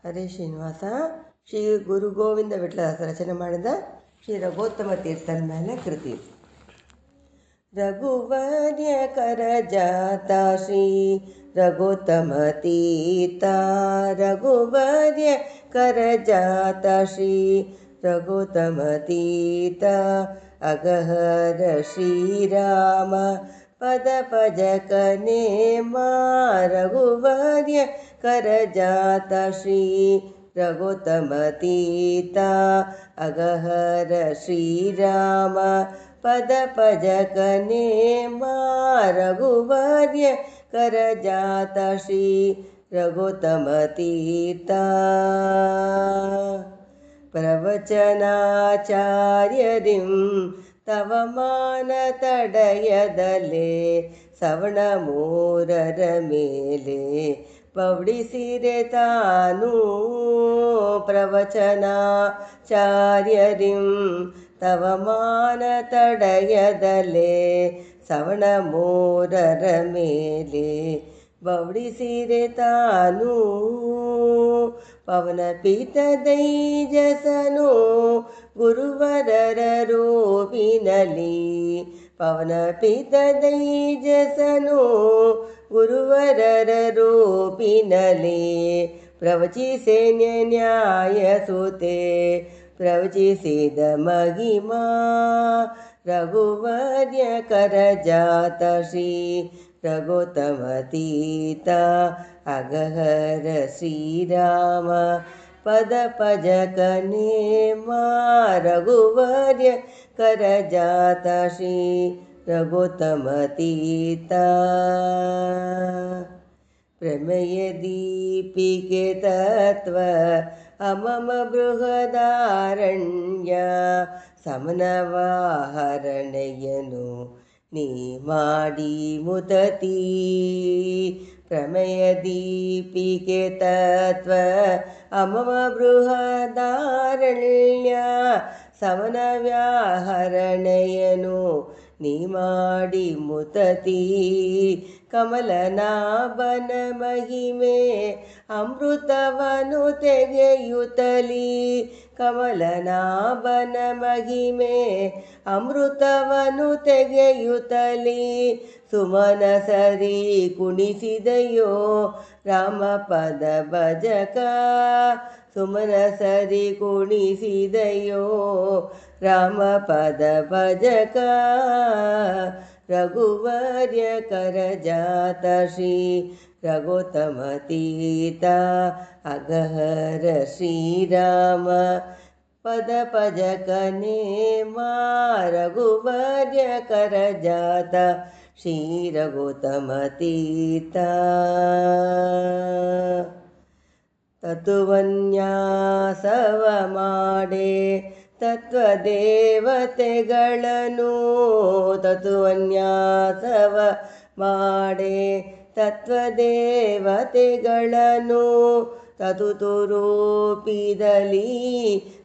ಹರೇ ಶ್ರೀನಿವಾಸ. ಶ್ರೀ ಗುರು ಗೋವಿಂದ ವಿಠಲದಾಸ ರಚನೆ ಮಾಡಿದ ಶ್ರೀ ರಘೋತ್ತಮ ತೀರ್ಥನ ಮೇಲೆ ಕೃತಿ. ರಘುವರ್ಯ ಕರ ಜಾತ ಶ್ರೀ ರಘೋತ್ತಮ ತೀರ್ಥ, ರಘುವರ್ಯ ಕರ ಜಾತ ಶ್ರೀ ರಘೋತ್ತಮ ತೀರ್ಥ, ಅಗಹರ ಶ್ರೀರಾಮ ಪದ ಭಜಕ ನೇಮ, ರಘುವರ್ಯ ಕರ ಜಾತ ಶ್ರೀ ರಘೋತ್ತಮ ತೀರ್ಥ, ಅಗಹರ ಶ್ರೀರಾಮ ಪದ ಭಜಕ ನೇಮ, ರಘುವರ್ಯ ಕರ ಜಾತ ಶ್ರೀ ರಘೋತ್ತಮ ತೀರ್ಥ. ಪ್ರವಚನಾಚಾರ್ಯರಿಂ ತವ ಮಾನ ತಡೆಯದಲೆ, ಸವಣ ಮೂರರ ಮೇಲೆ ಪೌಡಿಸಿರೆ ತಾನು. ಪ್ರವಚನಾಚಾರ್ಯರಿಂ ತವ ಮಾನ ತಡೆಯದಲೆ, ಸವಣ ಮೂರರ ಮೇಲೆ ಬೌಡಿಸಿರೆ ತಾನು. ಪವನ ಪೀತ ದೈಜಸನು ಗುರುವರರ ರೂಪಿನಲಿ, ಪವನ ಪೀತ ದೈಜಸನು ಗುರುವರರ ರೂಪಿನಲಿ, ಪ್ರವಚಿಸೆ ನ್ಯಾಯ ಸುತೆ ಪ್ರವಚಿಸಿದ ಮಹಿಮಾ, ರಘುವರ್ಯ ಕರ ಜಾತ ಶ್ರೀ ರಘೋತ್ತಮ ತೀರ್ಥ, ಅಗಹರ ಶ್ರೀರಾಮ ಪದ ಭಜಕ ನೇಮ, ರಘುವರ್ಯ ಕರ ಜಾತ ಶ್ರೀ ರಘೋತ್ತಮ ತೀರ್ಥ. ಪ್ರಮೇಯ ದೀಪಿಕೆ ತತ್ವ ಅಮಮ ಬೃಹದಾರಣ್ಯ, ಸಮನವಾಹರಣೆಯನು ನೀ ಮಾಡಿ ಮುದತಿ. ಪ್ರಮೇಯ ದೀಪಿಕೆ ತತ್ವ ಅಮಮ ಬೃಹದಾರಣ್ಯ, ಸಮನವ್ಯಾಹರಣೆಯನು ನೀ ಮಾಡಿ ಮುತತಿ. ಕಮಲನಾಭನ ಮಹಿಮೆ ಅಮೃತವನು ತೆಗೆಯುತ್ತಲಿ, ಕಮಲನಾಭನ ಮಹಿಮೆ ಅಮೃತವನು ತೆಗೆಯುತ್ತಲಿ, ಸುಮನ ಸರಿ ಕುಣಿಸಿದೆಯೋ ರಾಮ ಪದ ಭಜಕ, ಸುಮನ ಸರಿ ಕುಣಿಸಿದೆಯೋ ರಾಮ ಪದ ಭಜಕ, ರಘುವರ್ಯ ಕರ ಜಾತ ಶ್ರೀ ರಘೋತ್ತಮ ತೀರ್ಥ, ಅಗಹರ ಶ್ರೀರಾಮ ಪದ ಭಜಕ ನೇಮ, ರಘುವರ್ಯ ಕರ ಜಾತ ಶ್ರೀ ರಘೋತ್ತಮ ತೀರ್ಥ. ತತ್ವನ್ಯಾಸವ ಮಾಡೆ ತತ್ವದೇವತೆಗಳನ್ನು, ತತ್ವನ್ಯಾಸವ ಮಾಡೆ ತತ್ವದೇವತೆಗಳನ್ನು, ತತುತು ರೂಪಿದಲಿ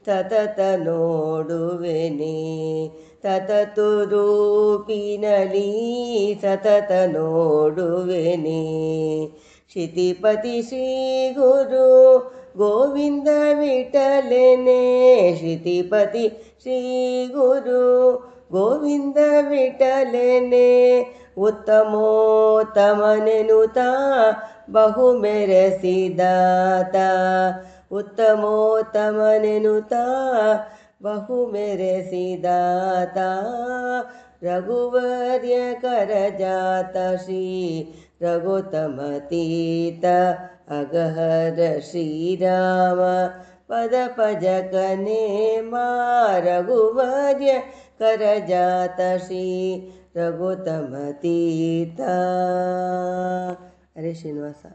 ಸತತ ನೋಡುವೆನೆ, ತತತು ರೂಪಿನಲಿ ಸತತ ನೋಡುವೆನೆ. ಕ್ಷಿತಿಪತಿ ಶ್ರೀ ಗುರು ಗೋವಿಂದ ವಿಠಲನೆ, ಕ್ಷಿತಿಪತಿ ಶ್ರೀ ಗುರು ಗೋವಿಂದ ವಿಠಲನೆ, ಉತ್ತಮೋತ್ತಮನೆನುತ ಬಹು ಮೆರೆಸಿದಾತ, ಉತ್ತಮೋತ್ತಮನೆನುತ ಬಹು ಮೆರೆಸಿದಾತ, ರಘುವರ್ಯ ಕರ ಜಾತ ಶ್ರೀ ರಘೋತ್ತಮ ತೀರ್ಥ, ಅಗಹರ ಶ್ರೀರಾಮ ಪದ ಭಜಕ ನೇಮ, ರಘುವರ್ಯ ಕರ ಜಾತ ಶ್ರೀ ರಘೋತ್ತಮ ತೀರ್ಥ. ಹರೇ ಶ್ರೀನಿವಾಸ.